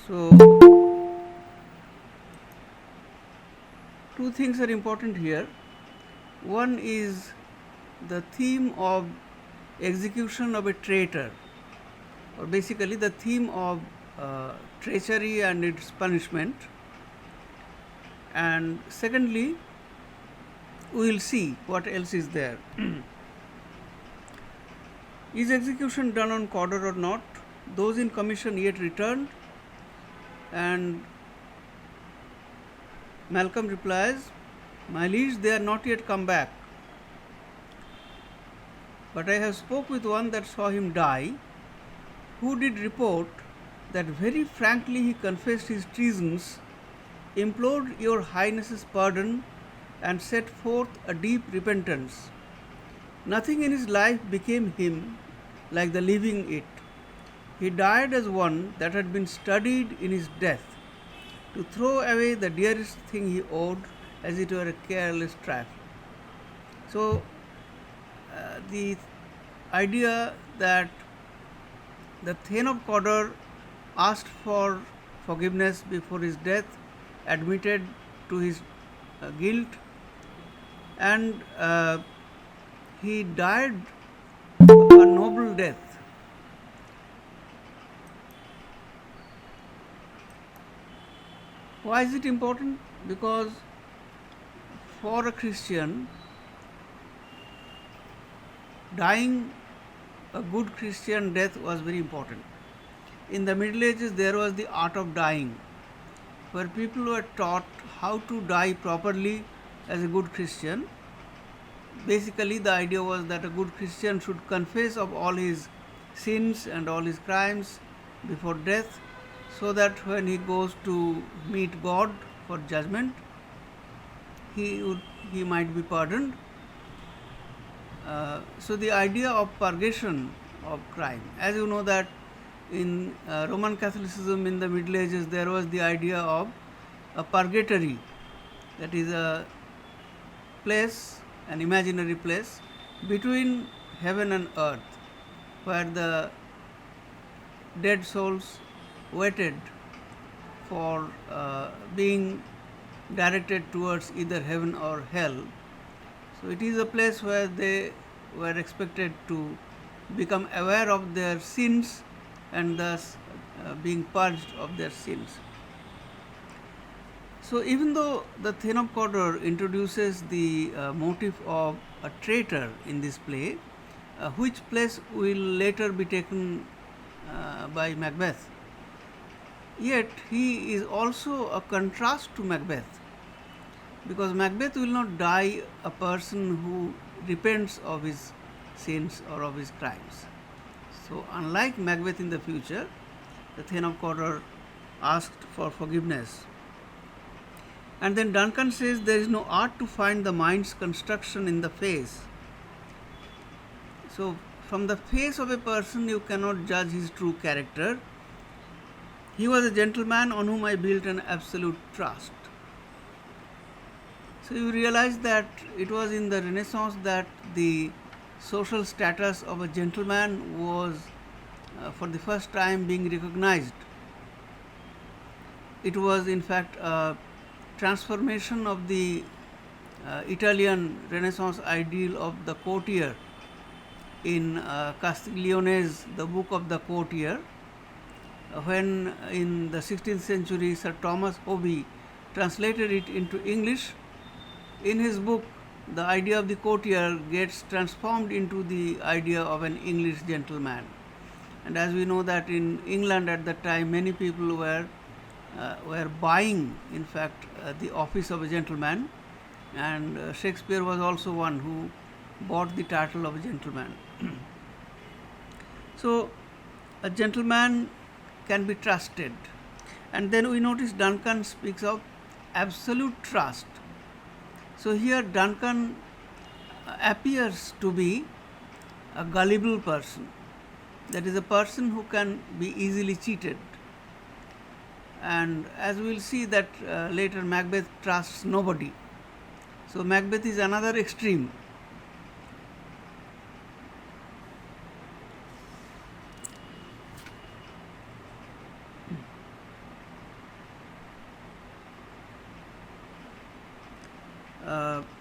So, two things are important here. One is the theme of execution of a traitor, or basically the theme of treachery and its punishment. And secondly, we will see what else is there. Is execution done on Cawdor or not? Those in commission yet returned? And Malcolm replies, my liege, they are not yet come back. But I have spoke with one that saw him die, who did report that very frankly he confessed his treasons, implored your highness's pardon, and set forth a deep repentance. Nothing in his life became him like the living it. He died as one that had been studied in his death, to throw away the dearest thing he owed as it were a careless trifle. So, the idea that the Thane of Cawdor asked for forgiveness before his death, admitted to his guilt, and he died a noble death. Why is it important? Because for a Christian, dying a good Christian death was very important. In the Middle Ages, there was the art of dying, where people were taught how to die properly as a good Christian. Basically, the idea was that a good Christian should confess of all his sins and all his crimes before death, so that when he goes to meet God for judgment, he might be pardoned. So the idea of purgation of crime, as you know that in Roman Catholicism in the Middle Ages there was the idea of a purgatory, that is a place, an imaginary place between heaven and earth, where the dead souls waited for being directed towards either heaven or hell. So it is a place where they were expected to become aware of their sins and thus being purged of their sins. So even though the Thane of Cawdor introduces the motive of a traitor in this play, which place will later be taken by Macbeth, yet he is also a contrast to Macbeth, because Macbeth will not die a person who repents of his sins or of his crimes. So unlike Macbeth in the future, the Thane of Cawdor asked for forgiveness. And then Duncan says there is no art to find the mind's construction in the face. So from the face of a person you cannot judge his true character. He was a gentleman on whom I built an absolute trust. So you realize that it was in the Renaissance that the social status of a gentleman was for the first time being recognized. It was in fact a transformation of the Italian Renaissance ideal of the courtier in Castiglione's The Book of the Courtier, when in the 16th century Sir Thomas Hoby translated it into English. In his book, the idea of the courtier gets transformed into the idea of an English gentleman. And as we know that in England at that time, many people were buying, in fact, the office of a gentleman, and Shakespeare was also one who bought the title of a gentleman. So, a gentleman can be trusted. And then we notice Duncan speaks of absolute trust. So here Duncan appears to be a gullible person, that is a person who can be easily cheated. And as we will see that later, Macbeth trusts nobody. So Macbeth is another extreme.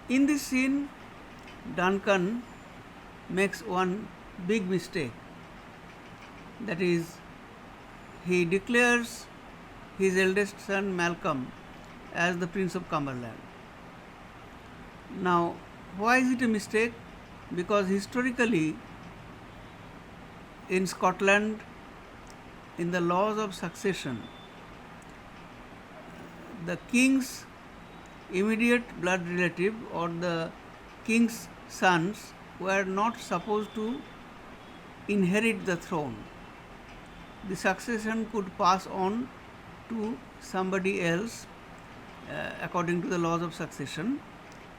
In this scene, Duncan makes one big mistake. That is, he declares his eldest son Malcolm as the Prince of Cumberland. Now, why is it a mistake? Because historically, in Scotland, in the laws of succession, the king's immediate blood relative or the king's sons were not supposed to inherit the throne. The succession could pass on to somebody else according to the laws of succession.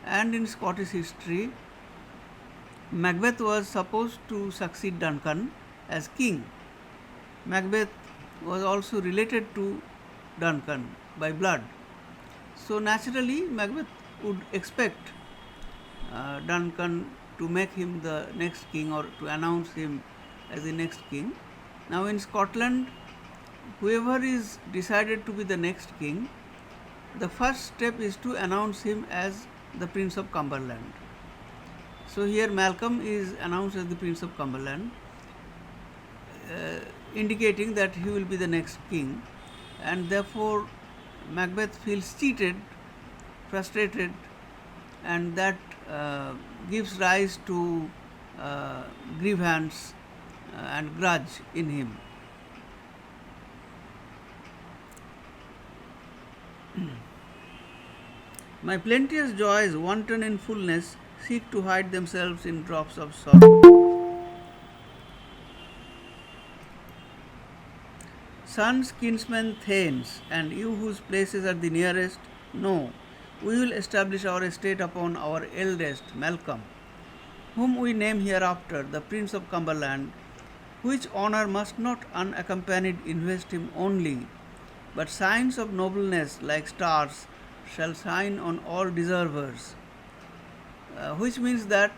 And in Scottish history, Macbeth was supposed to succeed Duncan as king. Macbeth was also related to Duncan by blood. So naturally, Macbeth would expect Duncan to make him the next king or to announce him as the next king. Now in Scotland, whoever is decided to be the next king, the first step is to announce him as the Prince of Cumberland. So here Malcolm is announced as the Prince of Cumberland, indicating that he will be the next king, and therefore Macbeth feels cheated, frustrated, and that gives rise to grievance and grudge in him. My plenteous joys, wanton in fullness, seek to hide themselves in drops of sorrow. Sons, kinsmen, thanes, and you whose places are the nearest, know, we will establish our estate upon our eldest, Malcolm, whom we name hereafter the Prince of Cumberland, which honour must not unaccompanied invest him only, but signs of nobleness like stars shall shine on all deservers. Which means that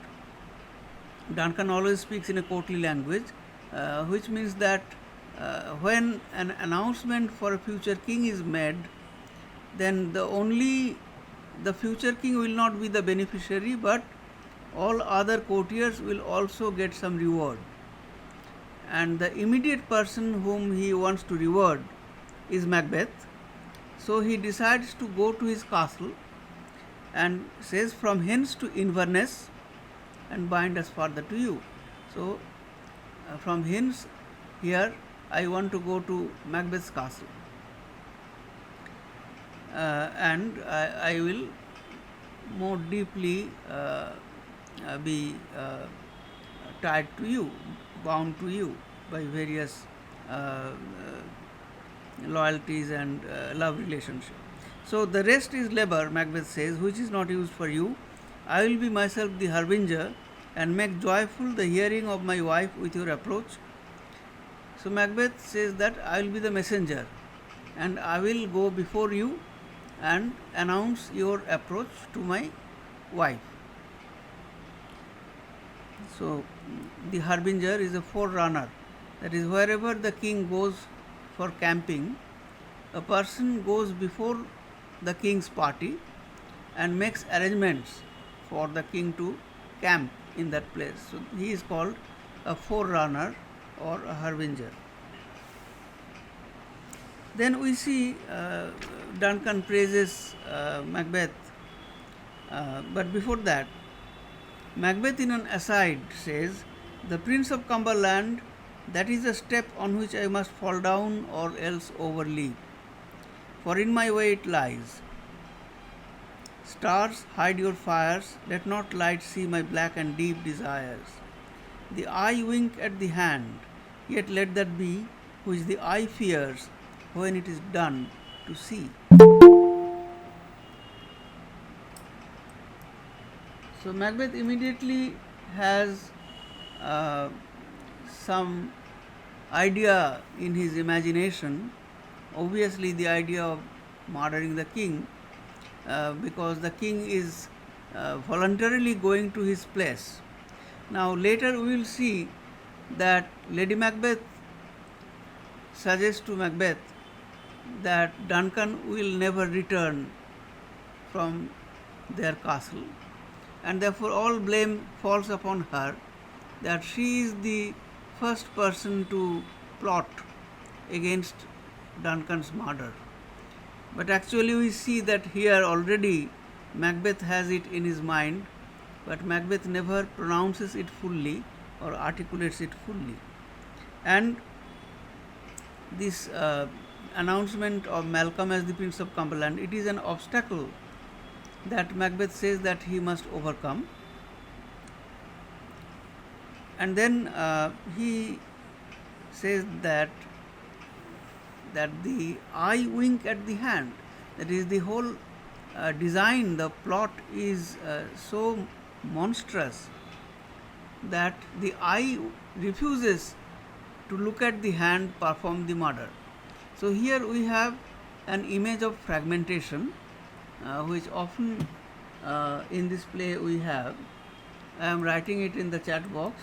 Duncan always speaks in a courtly language, which means that when an announcement for a future king is made, then the future king will not be the beneficiary, but all other courtiers will also get some reward. And the immediate person whom he wants to reward is Macbeth. So he decides to go to his castle and says, from hence to Inverness and bind us farther to you. So from hence here I want to go to Macbeth's castle, and I will more deeply be tied to you, bound to you by various loyalties and love relationship. So the rest is labour, Macbeth says, which is not used for you. I will be myself the harbinger and make joyful the hearing of my wife with your approach. So Macbeth says that I will be the messenger and I will go before you and announce your approach to my wife. So the harbinger is a forerunner, that is, wherever the king goes for camping, a person goes before the king's party and makes arrangements for the king to camp in that place. So he is called a forerunner or a harbinger. Then we see Duncan praises Macbeth, but before that, Macbeth in an aside says, the Prince of Cumberland, that is a step on which I must fall down or else overleap, for in my way it lies. Stars, hide your fires, let not light see my black and deep desires. The eye wink at the hand, yet let that be which the eye fears when it is done to see. So Macbeth immediately has some idea in his imagination, obviously the idea of murdering the king, because the king is voluntarily going to his place. Now later we will see that Lady Macbeth suggests to Macbeth that Duncan will never return from their castle, and therefore all blame falls upon her, that she is the first person to plot against Duncan's murder. But actually we see that here already Macbeth has it in his mind, but Macbeth never pronounces it fully or articulates it fully. And this announcement of Malcolm as the Prince of Cumberland, it is an obstacle that Macbeth says that he must overcome. And then he says that the eye wink at the hand, that is the whole design, the plot is so monstrous that the eye refuses to look at the hand perform the murder. So here we have an image of fragmentation, which often in this play we have. I am writing it in the chat box.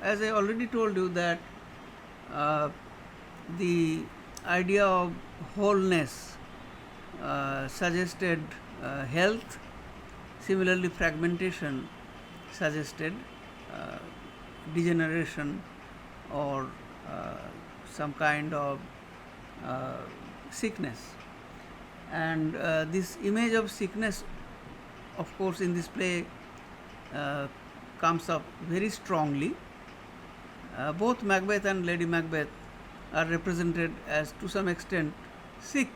As I already told you that the idea of wholeness suggested health, similarly fragmentation suggested degeneration or some kind of sickness. And this image of sickness, of course, in this play comes up very strongly. Both Macbeth and Lady Macbeth are represented as to some extent sick,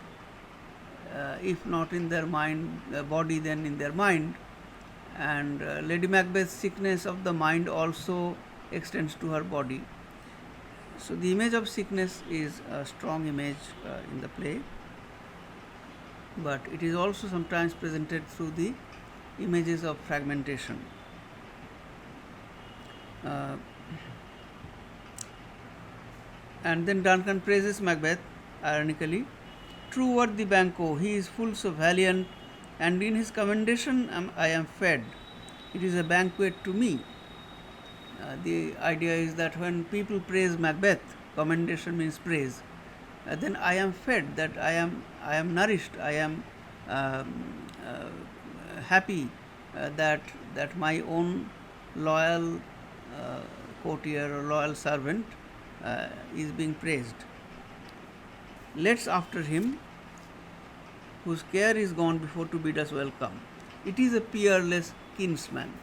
if not in their mind, body, then in their mind. And Lady Macbeth's sickness of the mind also extends to her body. So the image of sickness is a strong image in the play, but it is also sometimes presented through the images of fragmentation. And then Duncan praises Macbeth, ironically. True worthy Banquo, he is full so valiant, and in his commendation I am fed. It is a banquet to me. The idea is that when people praise Macbeth, commendation means praise, then I am fed, that I am nourished, I am happy that my own loyal courtier or loyal servant is being praised. Let's after him, whose care is gone before to bid us welcome. It is a peerless kinsman.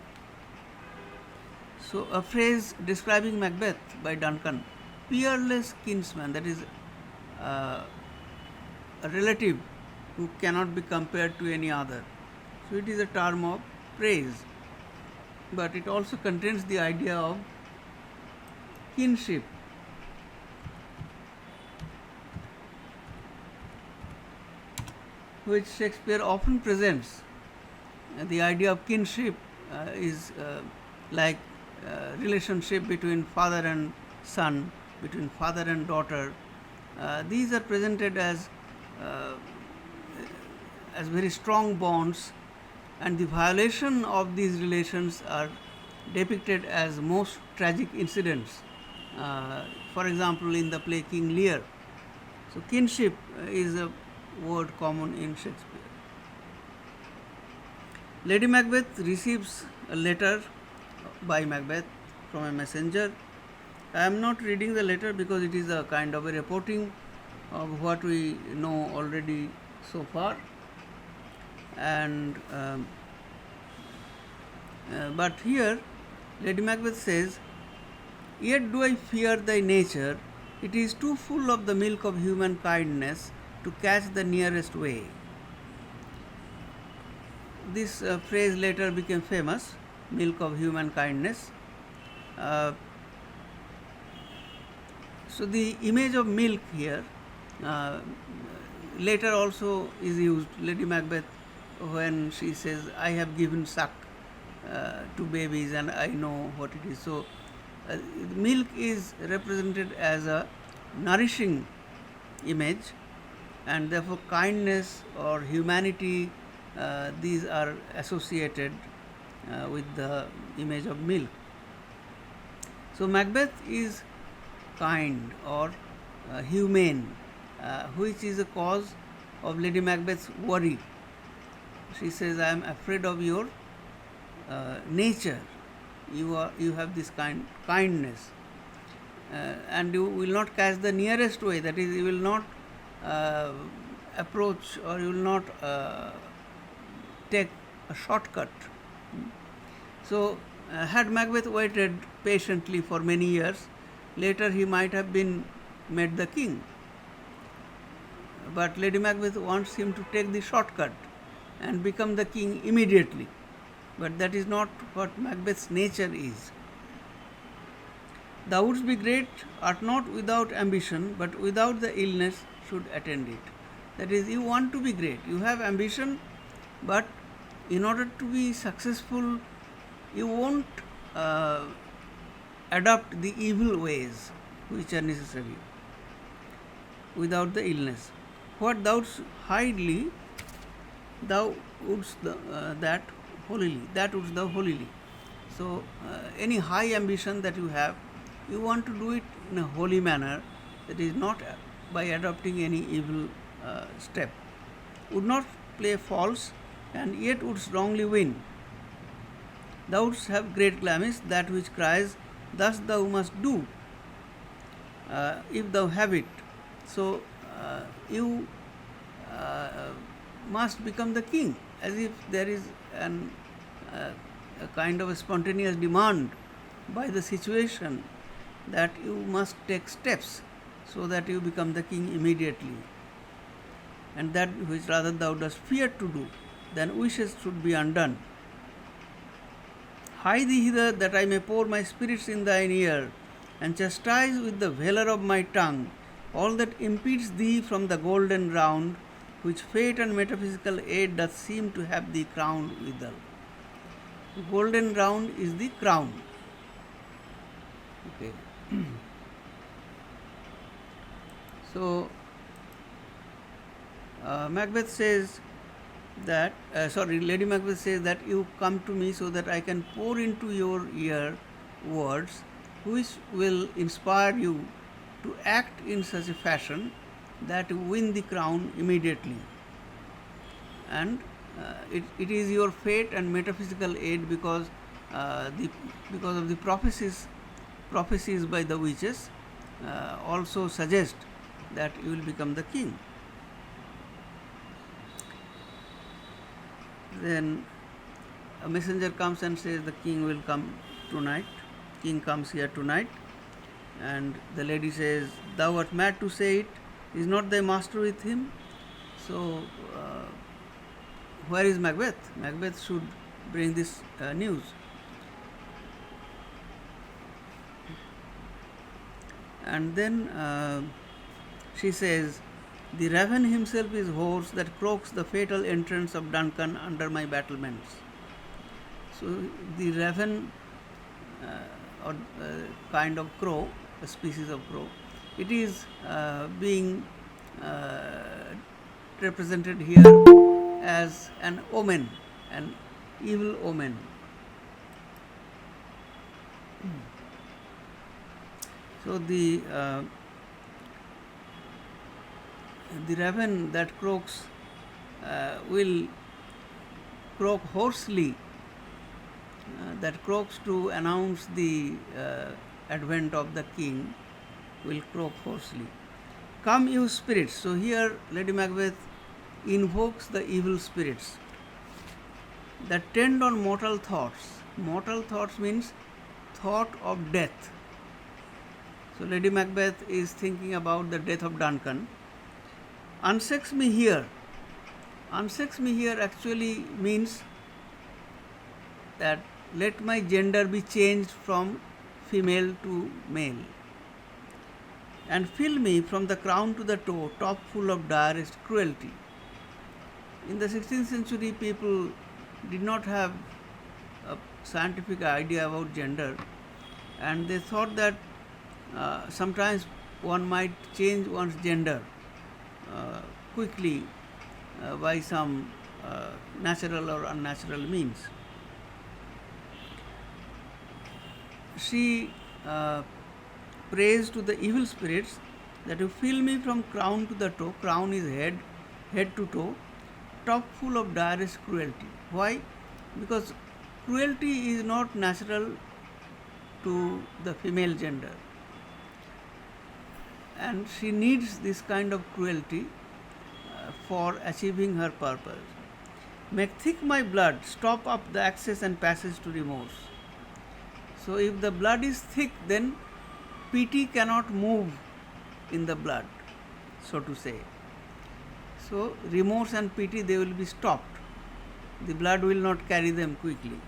So a phrase describing Macbeth by Duncan, peerless kinsman, that is a relative who cannot be compared to any other. So it is a term of praise, but it also contains the idea of kinship. Which Shakespeare often presents. The idea of kinship is like relationship between father and son, between father and daughter. These are presented as very strong bonds, and the violation of these relations are depicted as most tragic incidents. For example, in the play King Lear. So kinship is a word common in Shakespeare. Lady Macbeth receives a letter by Macbeth from a messenger. I am not reading the letter because it is a kind of a reporting of what we know already so far. And but here Lady Macbeth says, "Yet do I fear thy nature, it is too full of the milk of human kindness to catch the nearest way." This phrase later became famous, milk of human kindness. So the image of milk here later also is used. Lady Macbeth, when she says, "I have given suck to babies and I know what it is." So milk is represented as a nourishing image, and therefore kindness or humanity, these are associated with the image of milk. So Macbeth is kind or humane, which is a cause of Lady Macbeth's worry. She says, I am afraid of your nature. You have this kindness, and you will not catch the nearest way. That is, you will not approach, or you will not take a shortcut. So, had Macbeth waited patiently for many years, later he might have been made the king. But Lady Macbeth wants him to take the shortcut and become the king immediately. But that is not what Macbeth's nature is. Thou wouldst be great art not without ambition, but without the illness should attend it. That is, you want to be great, you have ambition, but in order to be successful, you won't adopt the evil ways which are necessary without the illness. What thou wouldst hidely, thou wouldst that holily, that wouldst thou holily. So, any high ambition that you have, you want to do it in a holy manner, that is not by adopting any evil step. Would not play false, and yet wouldst wrongly win. Thou wouldst have great glamis, that which cries, thus thou must do, if thou have it. So, you must become the king, as if there is a kind of a spontaneous demand by the situation that you must take steps so that you become the king immediately. And that which rather thou dost fear to do, then wishes should be undone. Hie thee hither, that I may pour my spirits in thine ear, and chastise with the valour of my tongue all that impedes thee from the golden round, which fate and metaphysical aid doth seem to have thee crowned withal. The golden round is the crown. Okay. So, Macbeth says that, Lady Macbeth says that you come to me so that I can pour into your ear words which will inspire you to act in such a fashion that you win the crown immediately. And it is your fate and metaphysical aid because of the prophecies by the witches also suggest that you will become the king. Then a messenger comes and says the king will come tonight. King comes here tonight, and the lady says, thou art mad to say it, is not thy master with him? So where is Macbeth? Macbeth should bring this news. And then she says, the raven himself is hoarse that croaks the fatal entrance of Duncan under my battlements. So the raven, or kind of crow, a species of crow, it is being represented here as an omen, an evil omen. So the raven that croaks will croak hoarsely, that croaks to announce the advent of the king, will croak hoarsely. Come, you spirits. So here Lady Macbeth invokes the evil spirits that tend on mortal thoughts. Mortal thoughts means thought of death. So Lady Macbeth is thinking about the death of Duncan. Unsex me here. Unsex me here actually means that let my gender be changed from female to male, and fill me from the crown to the toe, top full of direst cruelty. In the 16th century, people did not have a scientific idea about gender, and they thought that sometimes one might change one's gender quickly by some natural or unnatural means. She prays to the evil spirits that you fill me from crown to the toe. Crown is head, head to toe, top full of direst cruelty. Why? Because cruelty is not natural to the female gender, and she needs this kind of cruelty for achieving her purpose. Make thick my blood, stop up the access and passage to remorse. So if the blood is thick, then pity cannot move in the blood, so to say. So remorse and pity, they will be stopped. The blood will not carry them quickly.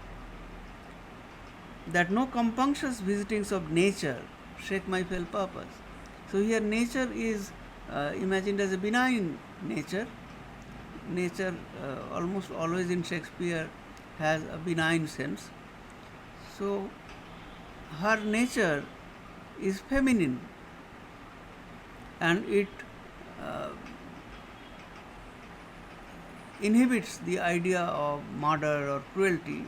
That no compunctious visitings of nature shake my fell purpose. So here nature is imagined as a benign nature. Nature almost always in Shakespeare has a benign sense. So her nature is feminine, and it inhibits the idea of murder or cruelty,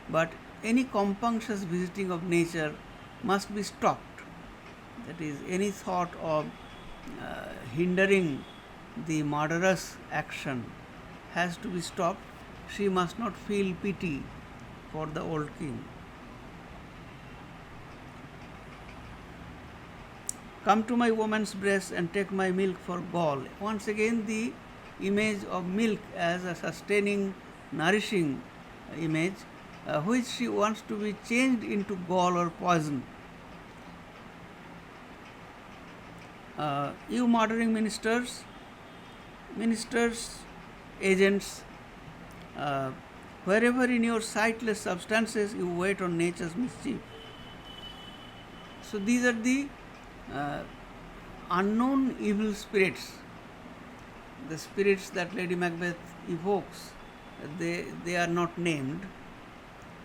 but any compunctious visiting of nature must be stopped. That is, any thought of hindering the murderous action has to be stopped. She must not feel pity for the old king. Come to my woman's breast and take my milk for gall. Once again, the image of milk as a sustaining, nourishing image, which she wants to be changed into gall or poison. You murdering ministers, agents, wherever in your sightless substances you wait on nature's mischief. So these are the unknown evil spirits, the spirits that Lady Macbeth evokes. They are not named,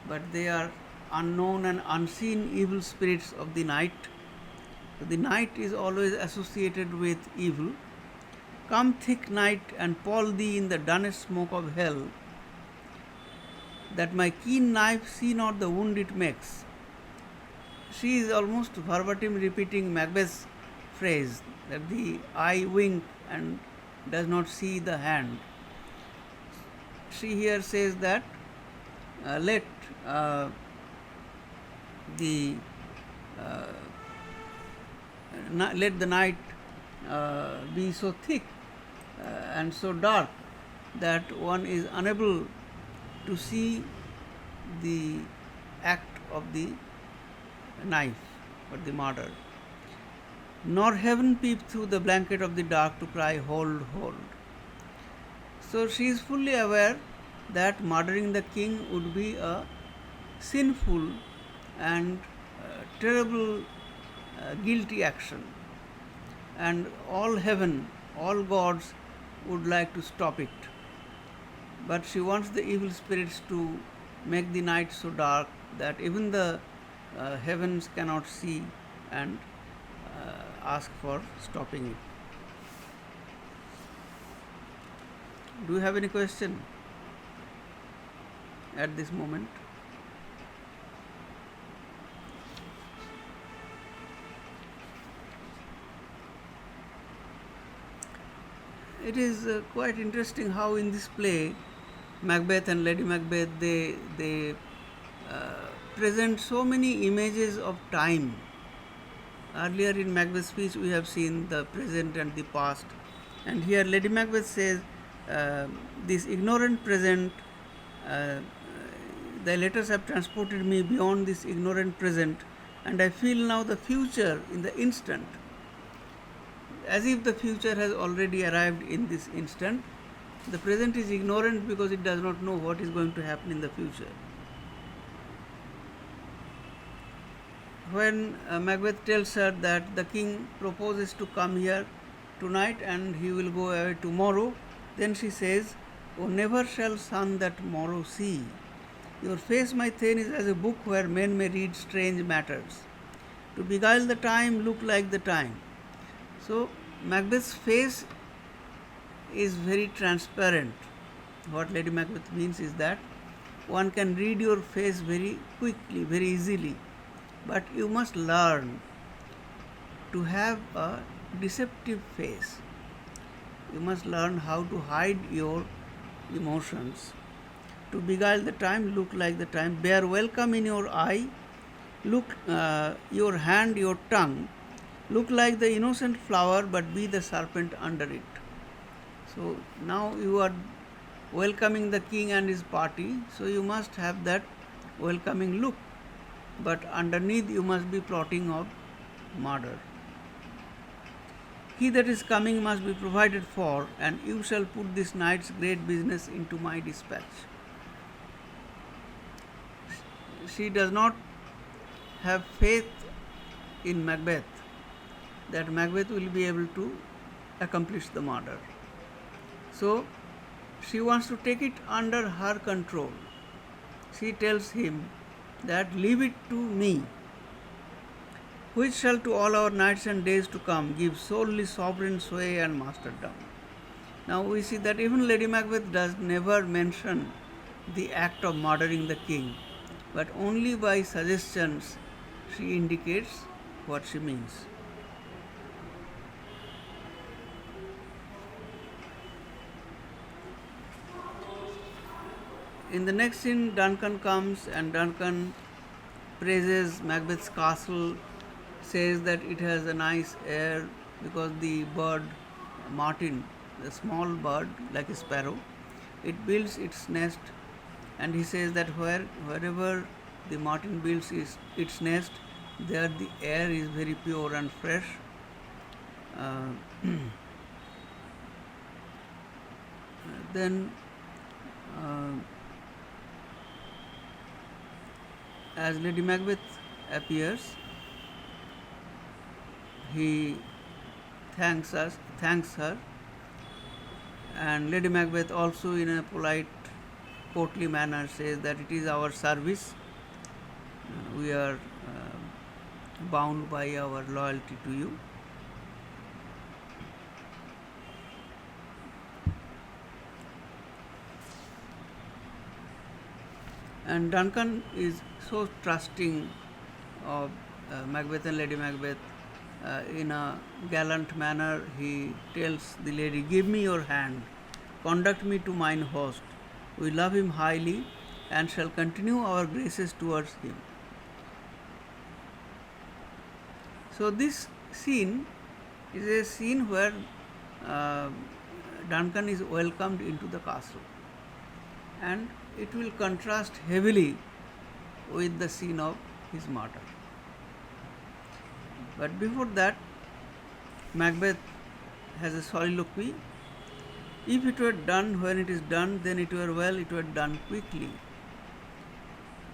but they are unknown and unseen evil spirits of the night. The night is always associated with evil. Come thick night and pall thee in the dunnest smoke of hell, that my keen knife see not the wound it makes. She is almost verbatim repeating Macbeth's phrase that the eye wink and does not see the hand. She here says that let the night be so thick and so dark that one is unable to see the act of the knife or the murder. Nor heaven peep through the blanket of the dark to cry, hold, hold. So she is fully aware that murdering the king would be a sinful and terrible guilty action, and all heaven, all gods would like to stop it. But she wants the evil spirits to make the night so dark that even the heavens cannot see, and ask for stopping it. Do you have any question at this moment? It is quite interesting how in this play Macbeth and Lady Macbeth, they present so many images of time. Earlier in Macbeth's speech we have seen the present and the past, and here Lady Macbeth says, this ignorant present, the letters have transported me beyond this ignorant present, and I feel now the future in the instant, as if the future has already arrived in this instant. The present is ignorant because it does not know what is going to happen in the future. When Macbeth tells her that the king proposes to come here tonight and he will go away tomorrow, then she says, "Oh, never shall sun that morrow see. Your face, my Thane, is as a book where men may read strange matters. To beguile the time, look like the time." So Macbeth's face is very transparent. What Lady Macbeth means is that one can read your face very quickly, very easily, but you must learn to have a deceptive face. You must learn how to hide your emotions, to beguile the time, look like the time, bear welcome in your eye, look your hand, your tongue, look like the innocent flower, but be the serpent under it. So now you are welcoming the king and his party, so you must have that welcoming look, but underneath you must be plotting of murder. He that is coming must be provided for, and you shall put this night's great business into my dispatch. She does not have faith in Macbeth that Macbeth will be able to accomplish the murder. So she wants to take it under her control. She tells him that leave it to me, which shall to all our nights and days to come give solely sovereign sway and masterdom. Now we see that even Lady Macbeth does never mention the act of murdering the king, but only by suggestions she indicates what she means. In the next scene, Duncan comes and Duncan praises Macbeth's castle, says that it has a nice air because the bird, martin, the small bird like a sparrow, it builds its nest, and he says that wherever the martin builds its nest, there the air is very pure and fresh. Then as Lady Macbeth appears, he thanks her, and Lady Macbeth also in a polite, courtly manner says that it is our service. We are bound by our loyalty to you. And Duncan is so trusting of Macbeth and Lady Macbeth. In a gallant manner, he tells the lady, give me your hand, conduct me to mine host. We love him highly and shall continue our graces towards him. So this scene is a scene where Duncan is welcomed into the castle, and it will contrast heavily with the scene of his murder. But before that, Macbeth has a soliloquy. If it were done when it is done, then it were well, it were done quickly.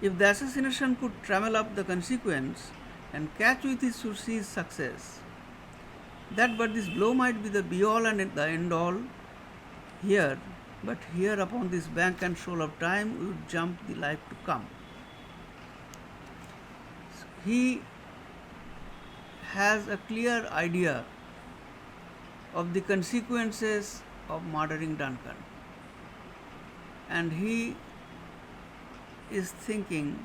If the assassination could trammel up the consequence and catch with his surcease success, that but this blow might be the be-all and the end-all here, but here upon this bank and shoal of time we would jump the life to come. So he has a clear idea of the consequences of murdering Duncan, and he is thinking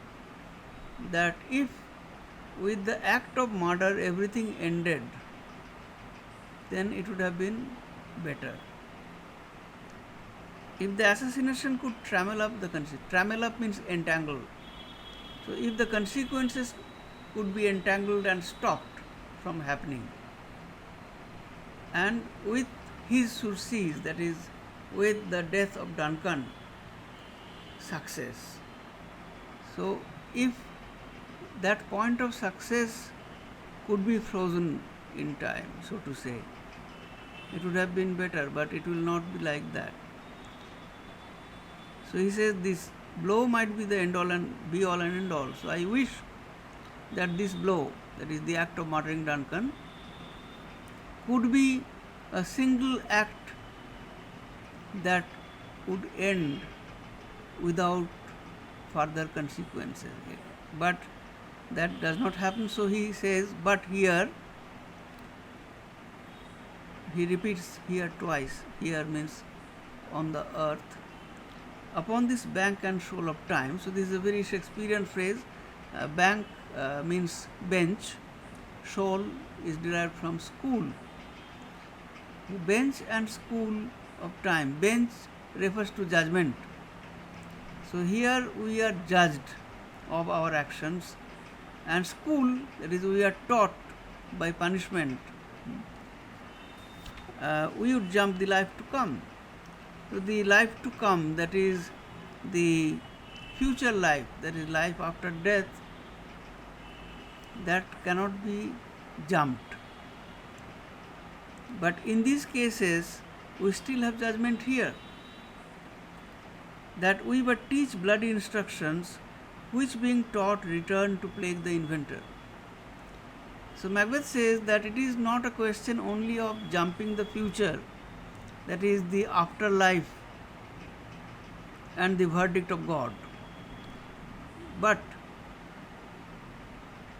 that if with the act of murder everything ended, then it would have been better. If the assassination could trammel up the consequences, trammel up means entangle. So if the consequences could be entangled and stopped from happening, and with his surcease, that is, with the death of Duncan, success. So if that point of success could be frozen in time, so to say, it would have been better, but it will not be like that. So he says this blow might be the end all and be all and end all. So I wish that this blow, that is the act of murdering Duncan, could be a single act that would end without further consequences. But that does not happen, so he says, but here he repeats here twice. Here means on the earth. Upon this bank and shoal of time. So this is a very Shakespearean phrase. Bank means bench. Shoal is derived from school. Bench and school of time. Bench refers to judgment. So here we are judged of our actions, and school, that is, we are taught by punishment. We would jump the life to come. So the life to come, that is the future life, that is life after death, that cannot be jumped. But in these cases, we still have judgment here, that we but teach bloody instructions, which being taught return to plague the inventor. So Macbeth says that it is not a question only of jumping the future, that is the afterlife and the verdict of God, but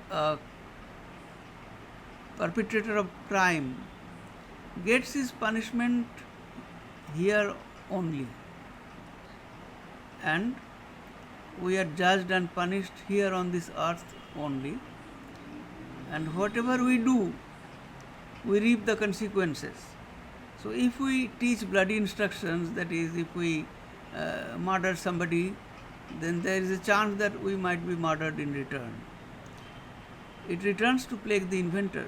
a perpetrator of crime gets his punishment here only, and we are judged and punished here on this earth only, and whatever we do, we reap the consequences. So if we teach bloody instructions, that is, if we murder somebody, then there is a chance that we might be murdered in return. It returns to plague the inventor.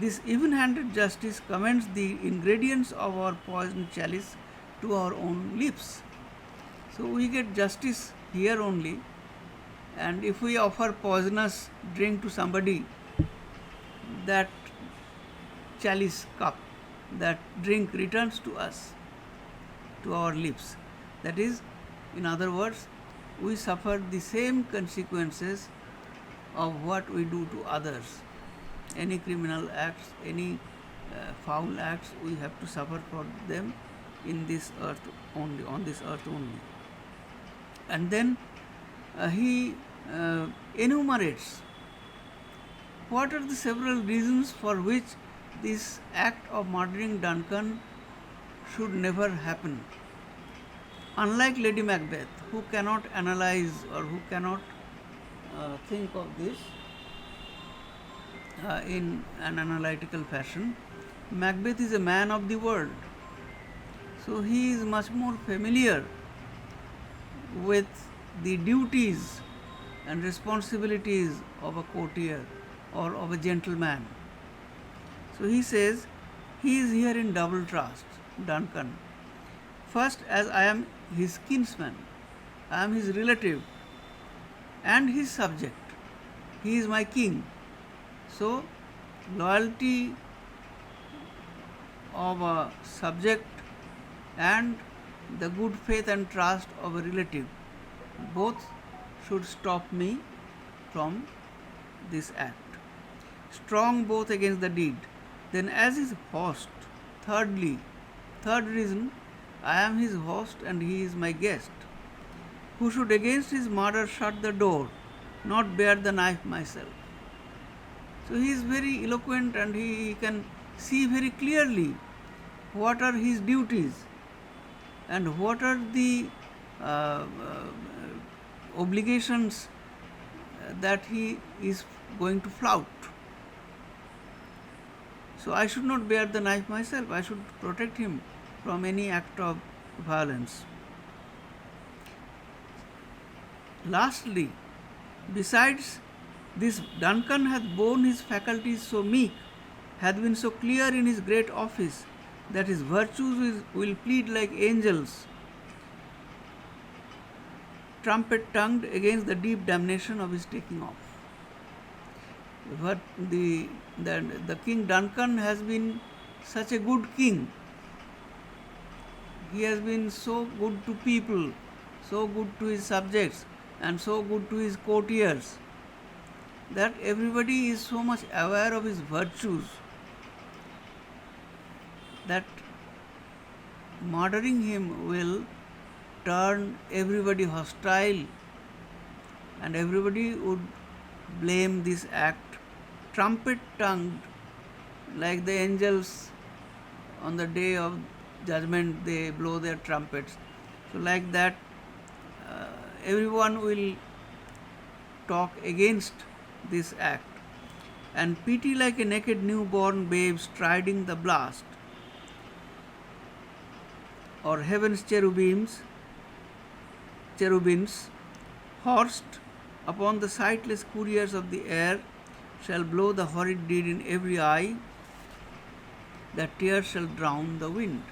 This even-handed justice commends the ingredients of our poison chalice to our own lips. So we get justice here only, and if we offer poisonous drink to somebody, that chalice cup, that drink returns to us, to our lips. That is, in other words, we suffer the same consequences of what we do to others. Any criminal acts, any foul acts, we have to suffer for them in this earth only, on this earth only. And then he enumerates what are the several reasons for which this act of murdering Duncan should never happen. Unlike Lady Macbeth, who cannot analyze or who cannot think of this in an analytical fashion, Macbeth is a man of the world. So he is much more familiar with the duties and responsibilities of a courtier or of a gentleman. So he says he is here in double trust, Duncan. First, as I am his kinsman, I am his relative and his subject. He is my king. So, loyalty of a subject and the good faith and trust of a relative, both should stop me from this act. Strong both against the deed. Then as his host, third reason, I am his host and he is my guest, who should against his murder shut the door, not bear the knife myself. So he is very eloquent and he can see very clearly what are his duties and what are the obligations that he is going to flout. So I should not bear the knife myself, I should protect him from any act of violence. Lastly, besides this, Duncan hath borne his faculties so meek, hath been so clear in his great office, that his virtues will plead like angels, trumpet-tongued against the deep damnation of his taking off. But the King Duncan has been such a good king. He has been so good to people, so good to his subjects, and so good to his courtiers, that everybody is so much aware of his virtues that murdering him will turn everybody hostile, and everybody would blame this act, trumpet-tongued like the angels on the day of judgment they blow their trumpets. So like that, everyone will talk against this act. And pity like a naked newborn babe striding the blast, or heaven's cherubins, horsed upon the sightless couriers of the air, shall blow the horrid deed in every eye, that tears shall drown the wind.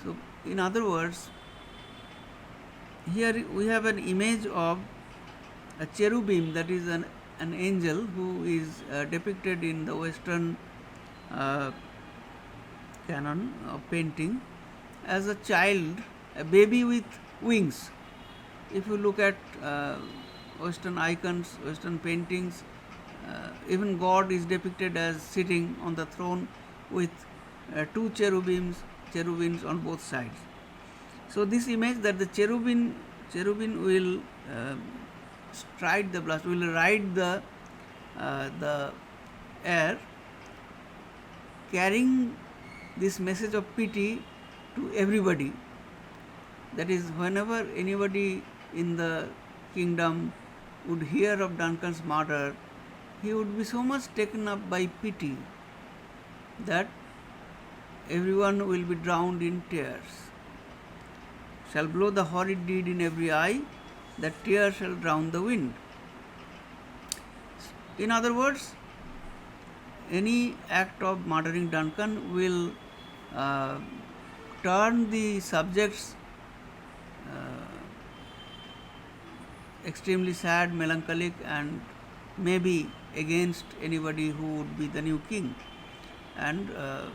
So, in other words, here we have an image of a cherubim, that is an angel who is depicted in the Western canon of painting as a child, a baby with wings. If you look at Western icons, Western paintings, even God is depicted as sitting on the throne with two cherubims on both sides. So this image that the cherubim will stride the blast, will ride the air, carrying this message of pity to everybody. That is, whenever anybody in the kingdom would hear of Duncan's murder, he would be so much taken up by pity that everyone will be drowned in tears. Shall blow the horrid deed in every eye, that tears shall drown the wind. In other words, any act of murdering Duncan will turn the subjects extremely sad, melancholic, and maybe against anybody who would be the new king. And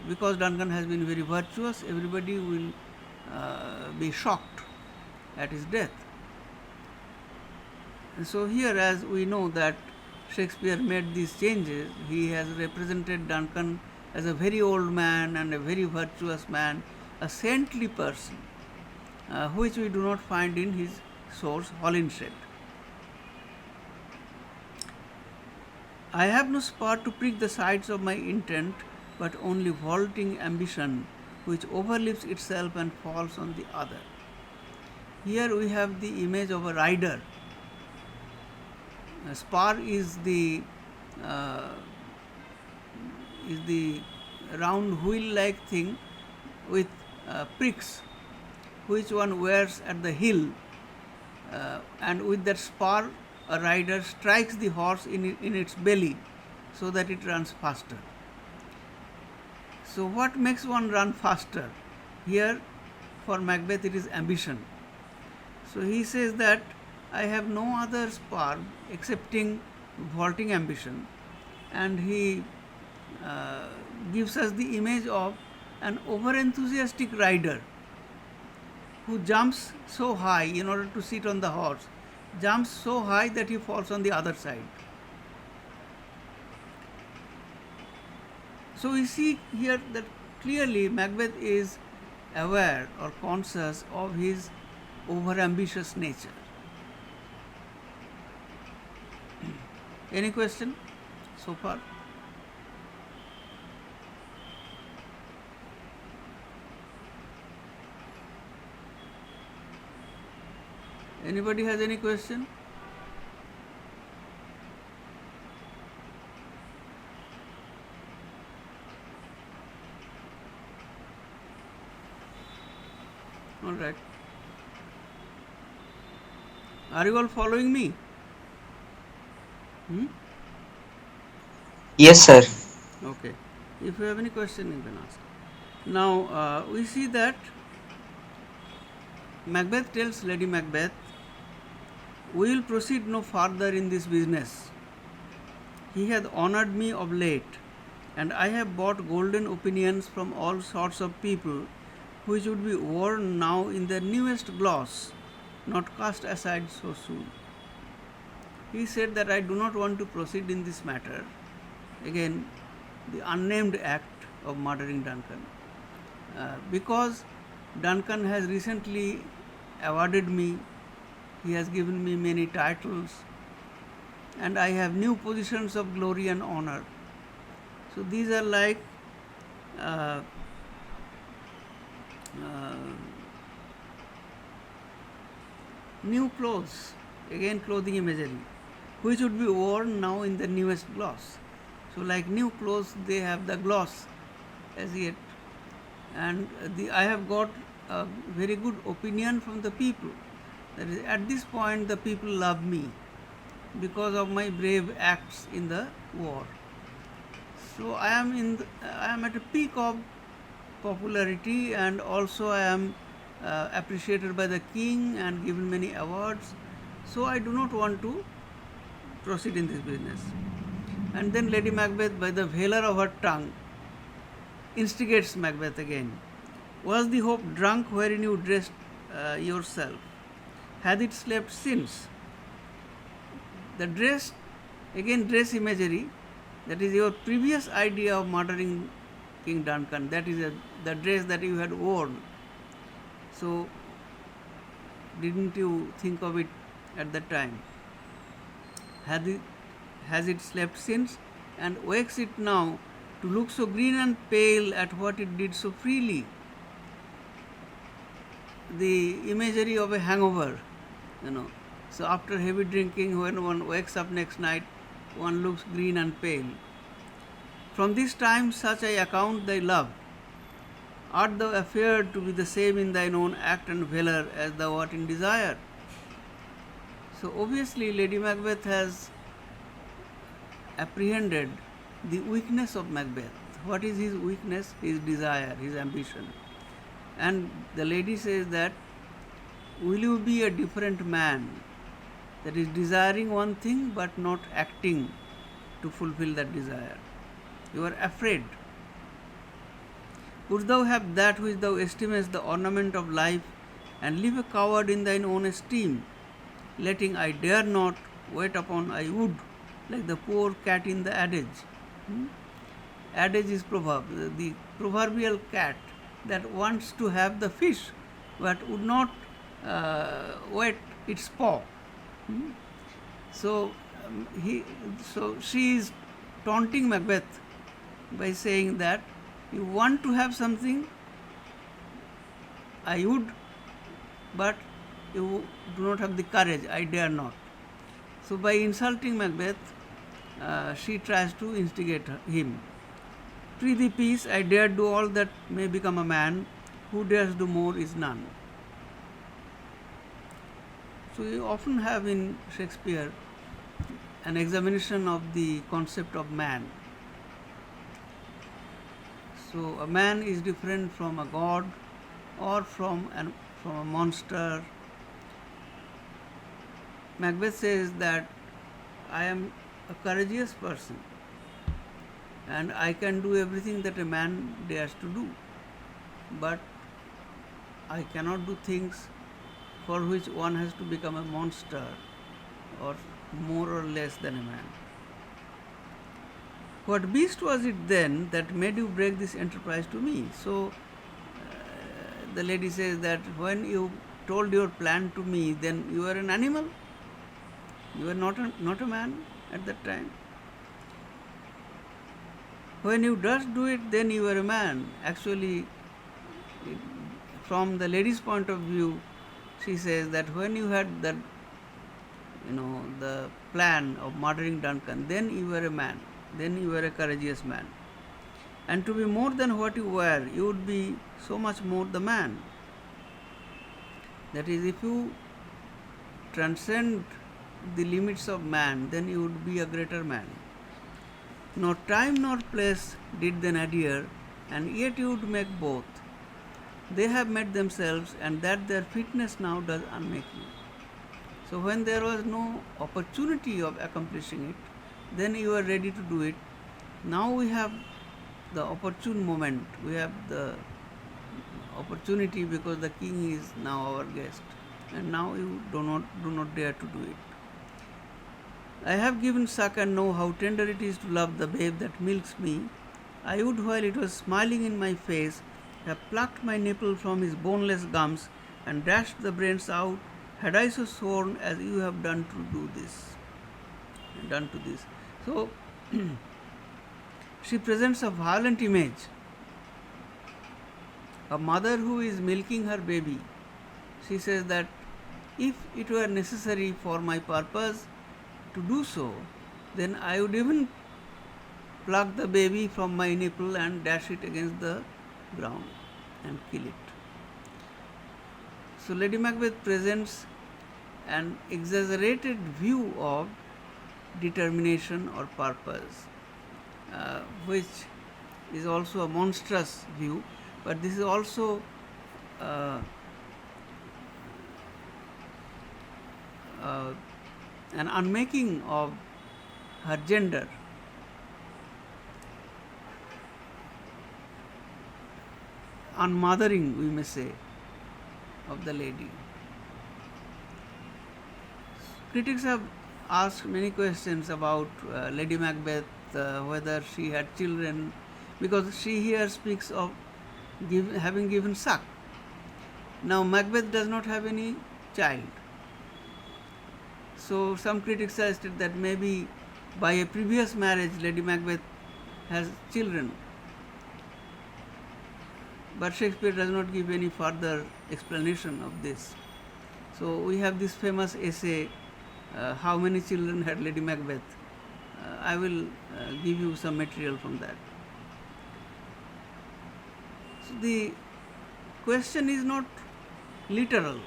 because Duncan has been very virtuous, everybody will be shocked at his death. And so here, as we know that Shakespeare made these changes, he has represented Duncan as a very old man and a very virtuous man, a saintly person, which we do not find in his source Holinshed. I have no spur to prick the sides of my intent, but only vaulting ambition, which overleaps itself and falls on the other. Here we have the image of a rider. A spur is the round wheel-like thing with pricks, which one wears at the heel, and with that spur a rider strikes the horse in its belly so that it runs faster. So what makes one run faster? Here for Macbeth it is ambition. So he says that I have no other spur excepting vaulting ambition, and he gives us the image of an over-enthusiastic rider who jumps so high in order to sit on the horse, jumps so high that he falls on the other side. So we see here that clearly Macbeth is aware or conscious of his over-ambitious nature. Any question so far? Anybody has any question? All right. Are you all following me? Yes, sir. Okay. If you have any question, you can ask. Now, we see that Macbeth tells Lady Macbeth, we will proceed no further in this business. He hath honoured me of late, and I have bought golden opinions from all sorts of people, which would be worn now in their newest gloss, not cast aside so soon. He said that I do not want to proceed in this matter. Again, the unnamed act of murdering Duncan. Because Duncan has recently awarded me, he has given me many titles, and I have new positions of glory and honor. So these are like uh, new clothes, again clothing imagery, which would be worn now in the newest gloss. So, like new clothes, they have the gloss as yet, and I have got a very good opinion from the people. That is, at this point, the people love me because of my brave acts in the war. So I am at a peak of popularity, and also I am appreciated by the king and given many awards. So I do not want to proceed in this business. And then Lady Macbeth, by the valour of her tongue, instigates Macbeth again. Was the hope drunk wherein you dressed yourself? Hath it slept since? The dress, again dress imagery, that is your previous idea of murdering King Duncan, that is the dress that you had worn. So, didn't you think of it at that time? Has it slept since, and wakes it now to look so green and pale at what it did so freely? The imagery of a hangover, you know. So after heavy drinking, when one wakes up next night, one looks green and pale. From this time such I account thy love. Art thou afeard to be the same in thine own act and valour as thou art in desire? So obviously Lady Macbeth has apprehended the weakness of Macbeth. What is his weakness? His desire, his ambition. And the lady says that, will you be a different man, that is desiring one thing but not acting to fulfill that desire? You are afraid. Wouldst thou have that which thou estimest the ornament of life, and live a coward in thine own esteem, letting I dare not wait upon I would, like the poor cat in the adage? Adage is proverb, the proverbial cat that wants to have the fish but would not wet its paw. So, she is taunting Macbeth by saying that you want to have something, I would, but you do not have the courage, I dare not. So by insulting Macbeth, she tries to instigate him. Prithee peace, I dare do all that may become a man, who dares do more is none. So you often have in Shakespeare an examination of the concept of man. So a man is different from a god or from a monster. Macbeth says that I am a courageous person and I can do everything that a man dares to do, but I cannot do things for which one has to become a monster or more or less than a man. What beast was it then that made you break this enterprise to me? So the lady says that when you told your plan to me, then you were an animal. You were not a man at that time. When you does do it, then you were a man. Actually, from the lady's point of view, she says that when you had that, the plan of murdering Duncan, then you were a man. Then you were a courageous man. And to be more than what you were, you would be so much more the man. That is, if you transcend the limits of man, then you would be a greater man. Nor time nor place did then adhere, and yet you would make both. They have met themselves, and that their fitness now does unmake you. So when there was no opportunity of accomplishing it, then you are ready to do it. Now we have the opportune moment. We have the opportunity because the king is now our guest, and now you do not dare to do it. I have given suck and know how tender it is to love the babe that milks me. I would, while it was smiling in my face, have plucked my nipple from his boneless gums and dashed the brains out, had I so sworn as you have done to this. So, she presents a violent image a mother who is milking her baby, she says that if it were necessary for my purpose to do so, then I would even pluck the baby from my nipple and dash it against the ground and kill it. So Lady Macbeth presents an exaggerated view of determination or purpose, which is also a monstrous view, but this is also an unmaking of her gender. Unmothering, we may say, of the lady. Critics have asked many questions about Lady Macbeth, whether she had children, because she here speaks of having given suck. Now Macbeth does not have any child. So some critics suggested that maybe by a previous marriage Lady Macbeth has children. But Shakespeare does not give any further explanation of this. So we have this famous essay, How Many Children Had Lady Macbeth? I will give you some material from that. So the question is not literal.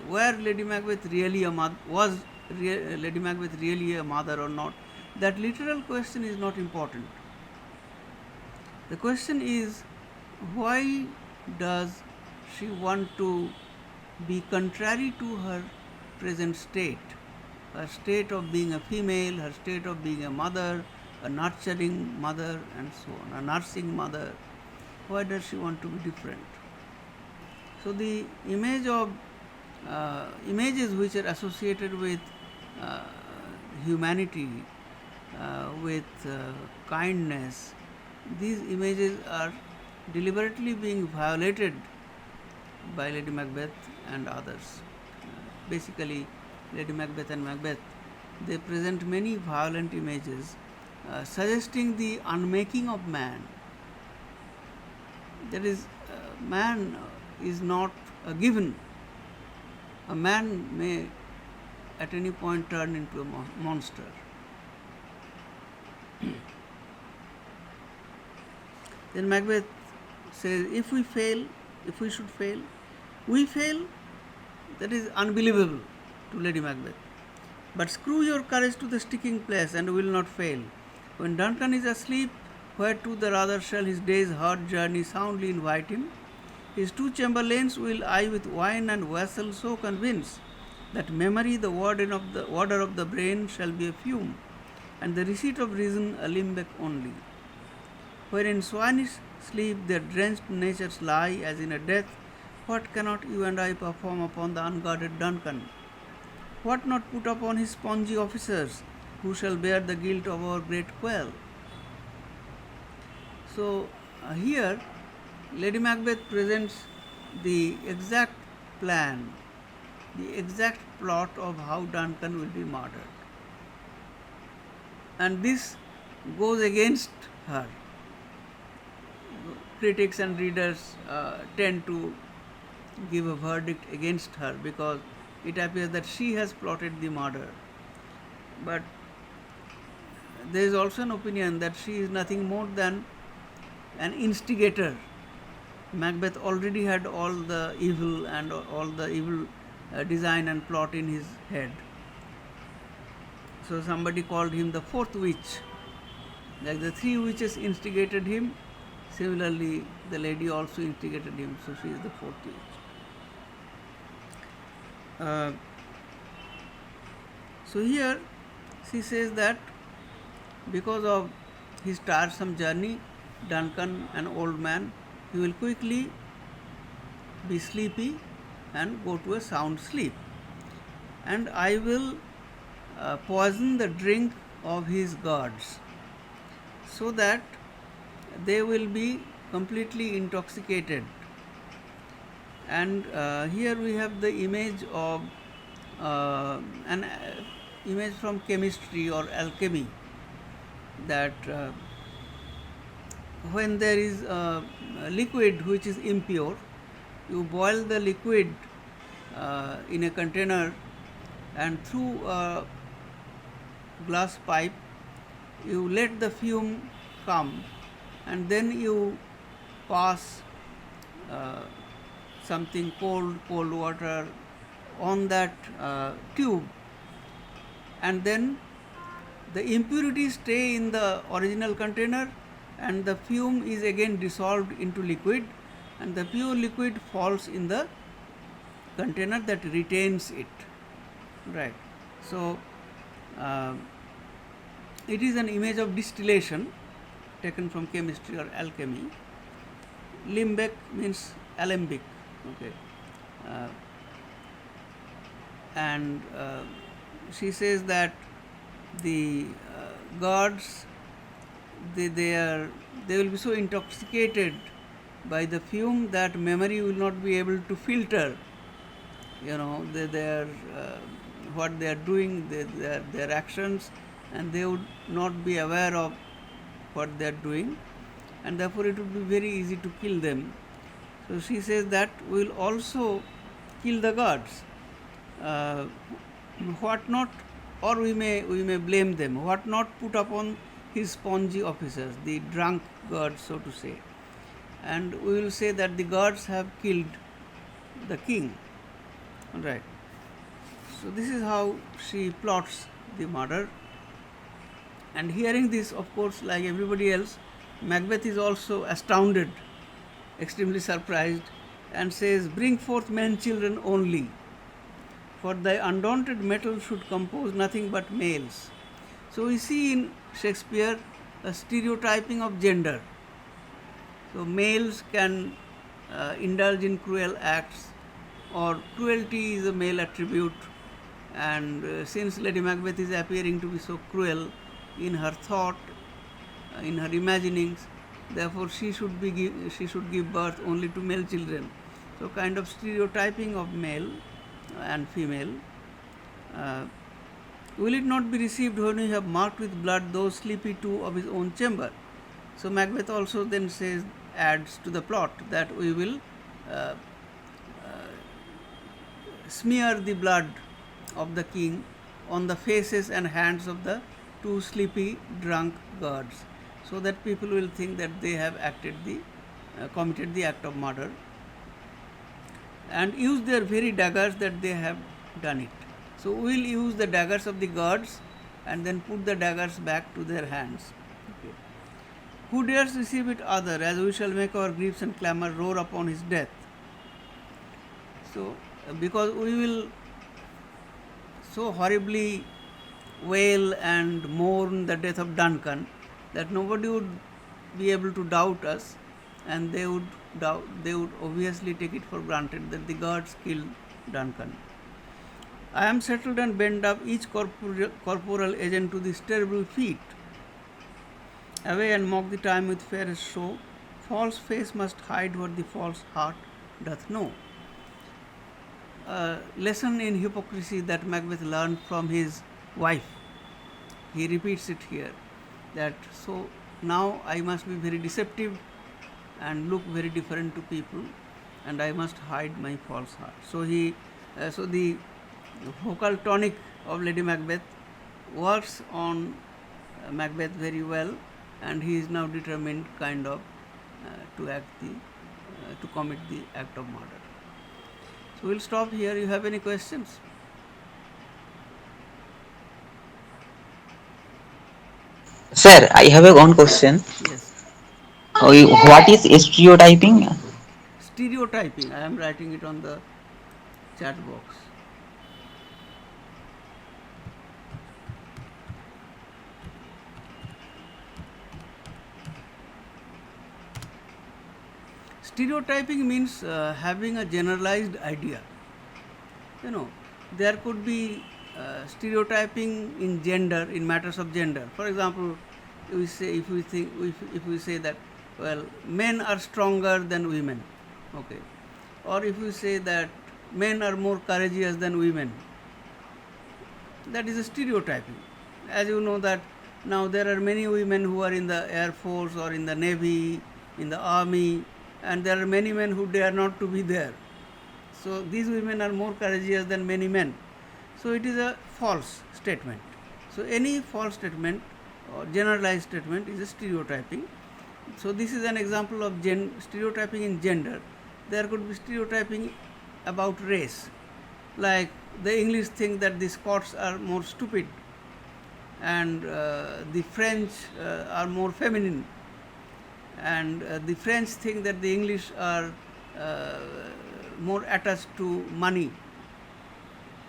Were Lady Macbeth really a mother? Was Lady Macbeth really a mother or not? That literal question is not important. The question is, why does she want to be contrary to her present state, her state of being a female, her state of being a mother, a nurturing mother, and so on, a nursing mother? Why does she want to be different? So the image of images which are associated with humanity, with kindness, these images are deliberately being violated by Lady Macbeth and others. Basically, Lady Macbeth and Macbeth, they present many violent images suggesting the unmaking of man. That is, man is not a given. A man may at any point turn into a monster. Then Macbeth says, if we should fail, we fail. That is unbelievable to Lady Macbeth. But screw your courage to the sticking place and will not fail. When Duncan is asleep, where to the rather shall his day's hard journey soundly invite him? His two chamberlains will I with wine and wassail so convince that memory, the warder of the brain, shall be a fume, and the receipt of reason a limbeck only. Where in swinish sleep their drenched natures lie as in a death, what cannot you and I perform upon the unguarded Duncan? What not put upon his spongy officers, who shall bear the guilt of our great quell? So here Lady Macbeth presents the exact plan, the exact plot of how Duncan will be murdered. And this goes against her. Critics and readers tend to give a verdict against her because it appears that she has plotted the murder. But there is also an opinion that she is nothing more than an instigator. Macbeth already had all the evil and all the evil design and plot in his head. So somebody called him the fourth witch. Like the three witches instigated him, similarly the lady also instigated him, so she is the fourth witch. So here she says that because of his tiresome journey, Duncan, an old man, he will quickly be sleepy and go to a sound sleep. And I will poison the drink of his guards so that they will be completely intoxicated. And here we have the image of an image from chemistry or alchemy, that when there is a liquid which is impure, you boil the liquid in a container, and through a glass pipe you let the fume come, and then you pass uh, something cold water on that tube, and then the impurities stay in the original container, and the fume is again dissolved into liquid, and the pure liquid falls in the container that retains it, right. So it is an image of distillation taken from chemistry or alchemy. Limbec means alembic, okay. uh, and she says that the gods, they will be so intoxicated by the fume that memory will not be able to filter, their what they are doing, their actions, and they would not be aware of what they are doing, and therefore it would be very easy to kill them. So she says that we will also kill the gods. Uh, what not, or we may blame them. What not put upon his spongy officers, the drunk gods, so to say, and we will say that the gods have killed the king. Right. So this is how she plots the murder. And hearing this, of course, like everybody else, Macbeth is also astounded, extremely surprised, and says, "Bring forth men children only, for thy undaunted metal should compose nothing but males." So we see in Shakespeare a stereotyping of gender. So males can indulge in cruel acts, or cruelty is a male attribute, and since Lady Macbeth is appearing to be so cruel in her thought, in her imaginings, therefore she should give birth only to male children. So kind of stereotyping of male and female. Will it not be received when we have marked with blood those sleepy two of his own chamber? So Macbeth also then adds to the plot that we will smear the blood of the king on the faces and hands of the two sleepy drunk guards, so that people will think that they have committed the act of murder, and use their very daggers that they have done it. So we will use the daggers of the guards and then put the daggers back to their hands. Okay. Who dares receive it other, as we shall make our griefs and clamour roar upon his death? So because we will so horribly wail and mourn the death of Duncan that nobody would be able to doubt us, and they would obviously take it for granted that the gods killed Duncan. I am settled and bent up, each corporal agent to this terrible feat. Away and mock the time with fairest show. False face must hide what the false heart doth know. A lesson in hypocrisy that Macbeth learned from his wife. He repeats it here, that so now I must be very deceptive and look very different to people, and I must hide my false heart. So the vocal tonic of Lady Macbeth works on Macbeth very well, and he is now determined kind of to commit the act of murder. So we'll stop here. You have any questions? Sir, I have one question. Yes. What is stereotyping? Stereotyping. I am writing it on the chat box. Stereotyping means having a generalized idea. There could be stereotyping in gender, in matters of gender. For example, if we say that, well, men are stronger than women, okay, or if we say that men are more courageous than women, that is a stereotyping. As you know that Now there are many women who are in the Air Force or in the Navy, in the Army, and there are many men who dare not to be there. So these women are more courageous than many men. So it is a false statement. So any false statement or generalized statement is a stereotyping. So this is an example of stereotyping in gender. There could be stereotyping about race, like the English think that the Scots are more stupid, and the French are more feminine, and the French think that the English are uh, more attached to money,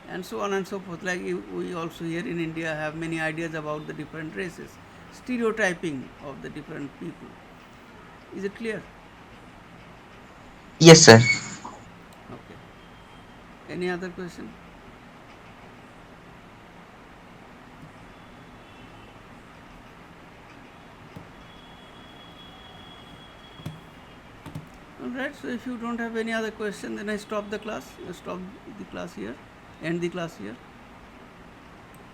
and so on and so forth. Like we also here in India have many ideas about the different races, stereotyping of the different people. Is it clear? Yes, sir. Okay. Any other question? Alright, so if you don't have any other question, then I stop the class. I stop the class here, end the class here.